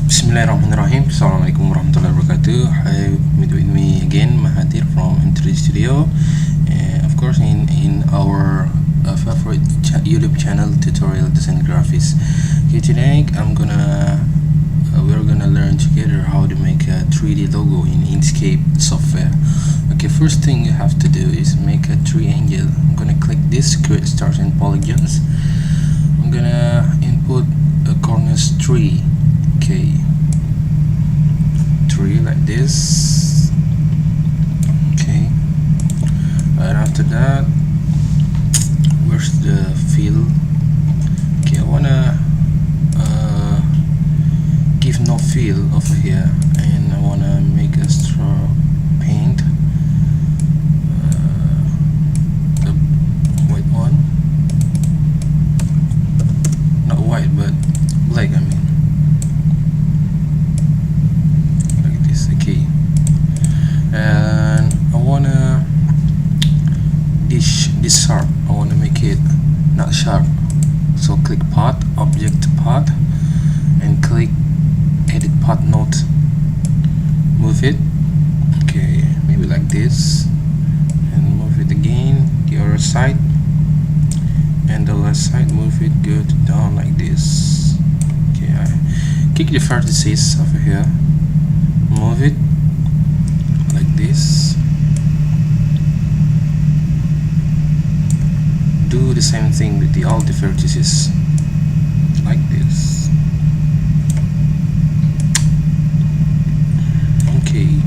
Bismillahirrahmanirrahim. Assalamualaikum warahmatullahi wabarakatuh. Hi, with me again, Mahathir from Entry Studio. Of course, in our favorite YouTube channel, tutorial design graphics. Okay, today we're gonna learn together how to make a 3D logo in Inkscape software. Okay, first thing you have to do is make a triangle. I'm gonna click this, create stars and polygons. I'm gonna input a corners 3. Okay, 3 like this. Okay, and after that, where's the fill? Okay, I wanna give no fill over here, and I wanna make a straw paint, the white one, not white but black, I mean. Okay, and I wanna this sharp, I wanna make it not sharp, so click path, object path, and click edit path node, move it. Okay, maybe like this, and move it again the other side, and the left side, move it, go down like this. Okay, I click the vertices over here, move it like this, do the same thing with all the vertices like this. Okay,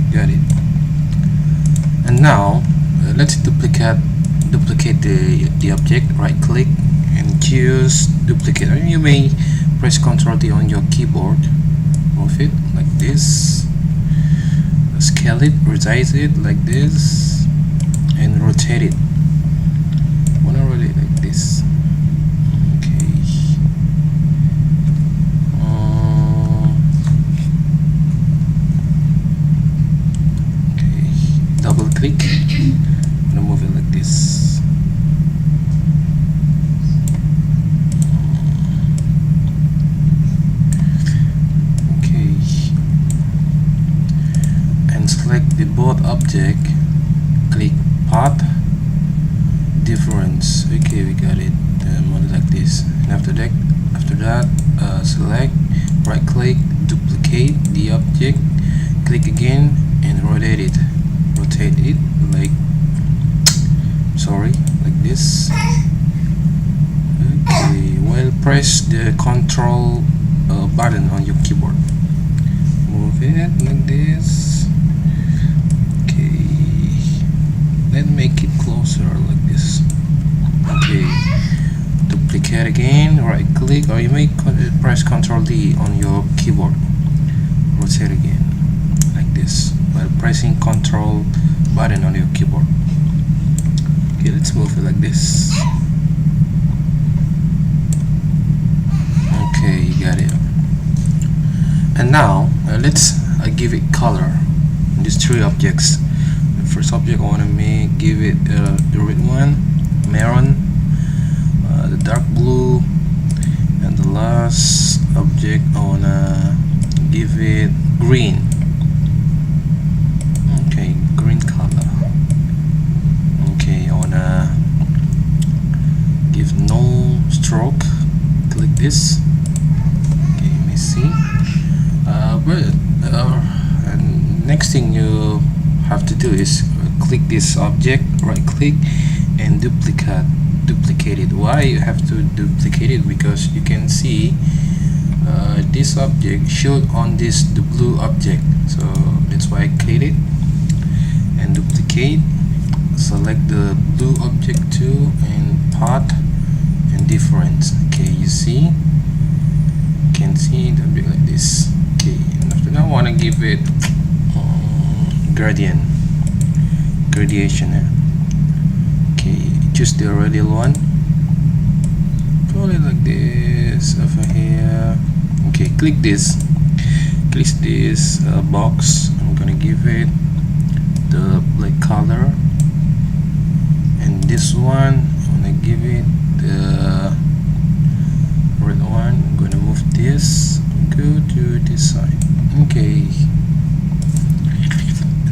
got it. And now let's duplicate the object. Right click and choose duplicate. You may press Ctrl D on your keyboard, move it like this, scale it, resize it like this, and rotate it. I wanna rotate it like this. Okay, okay, double click, I'm gonna move it like this. Select the both object, click path difference. Okay, we got it. Model like this, and after that select, right click, duplicate the object, click again and rotate it like like this. Okay, well, press the Control button on your keyboard, move it like this. Let's make it closer like this. Okay, duplicate again, right click, or you may press Ctrl D on your keyboard, rotate again like this while pressing Ctrl button on your keyboard. Okay, let's move it like this. Okay, you got it. And now let's give it color. These 3 objects. First object, I want to give it the red one, maroon, the dark blue, and the last object I want to give it green. Okay, green color. Okay, I want to give no stroke, click this. Okay, you may see. And next thing you have to do is click this object, right click, and duplicate it. Why you have to duplicate it? Because you can see this object showed on the blue object, so that's why I click it and duplicate. Select the blue object too, and path and difference. Okay, you can see the object like this. Okay, and after that I want to give it gradation. Okay, choose the radial one, put it like this over here. Okay, click this box. I'm gonna give it the black color, and this one I'm gonna give it the this side. Okay,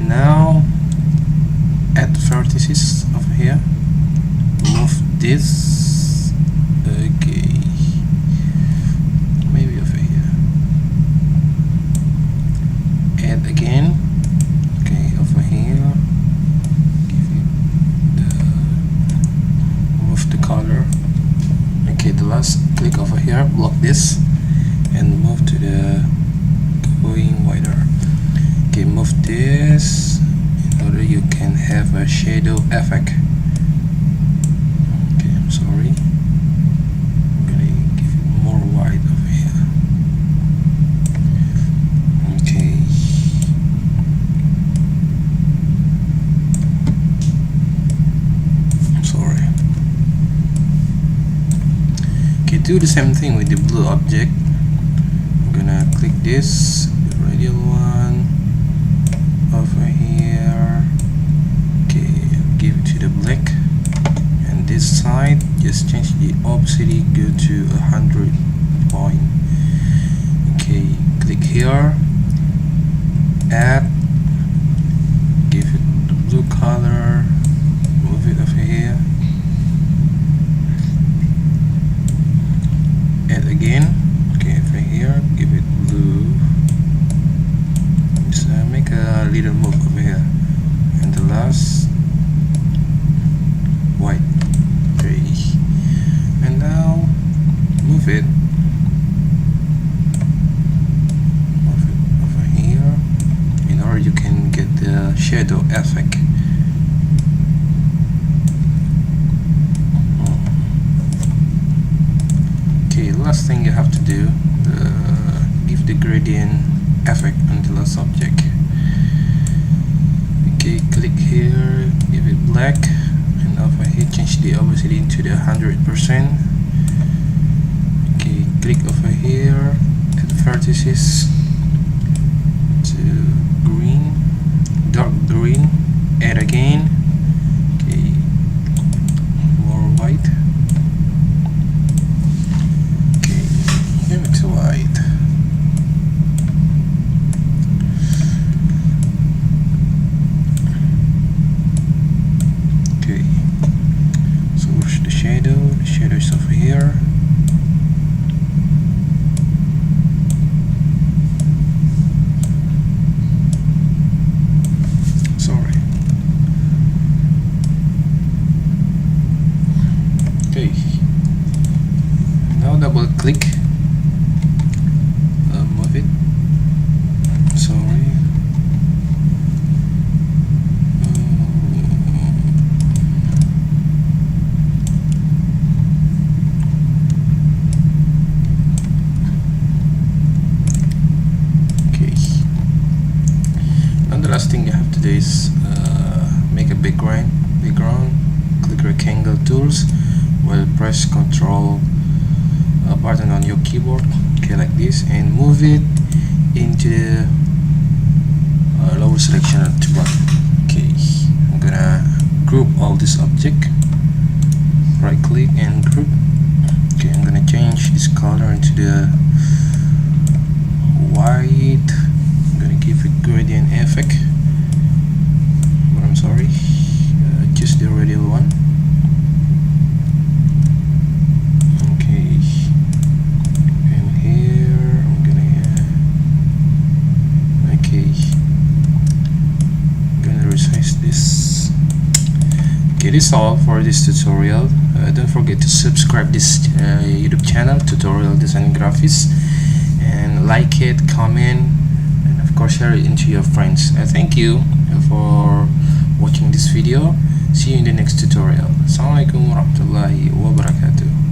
now add vertices over here, move this, okay, maybe over here, add again, okay, over here, give it the, move the color, okay, the last click over here, block this and move to the going wider. Okay, move this in order you can have a shadow effect. Okay, I'm sorry, I'm gonna give it more wide over here. Okay, I'm sorry. Okay, do the same thing with the blue object. I'm gonna click this, the radial one over here. Okay, give it to the black, and this side just change the opacity, go to 100 point. Okay, click here, add, give it the blue color, move it over here, add again. Okay, over here, give it blue. Just make a little move over here, and the last white. Okay, and now move it over here in order you can get the shadow effect. Okay, last thing you have to do, give the gradient effect on the last object. Okay, click here, give it black, and over here change the opacity into the 100%. Okay, click over here, add vertices to green, dark green, add again. Okay, more white. Okay, give it to white. The shadow is over here. Sorry. Okay, now double click, move it. Sorry. Last thing you have to do is make a background. Click rectangle tools while press Ctrl button on your keyboard. Okay, like this, and move it into the lower selection toolbar. Okay, I'm gonna group all this object. Right click and group. Okay, I'm gonna change this color into the white. Give a gradient effect, but I'm sorry, just the radial one. Okay, and here I'm gonna resize this. Okay, this is all for this tutorial. Don't forget to subscribe this YouTube channel, Tutorial Design Grafis, and like it, comment, of course share it into your friends. Thank you for watching this video. See you in the next tutorial. Assalamualaikum warahmatullahi wabarakatuh.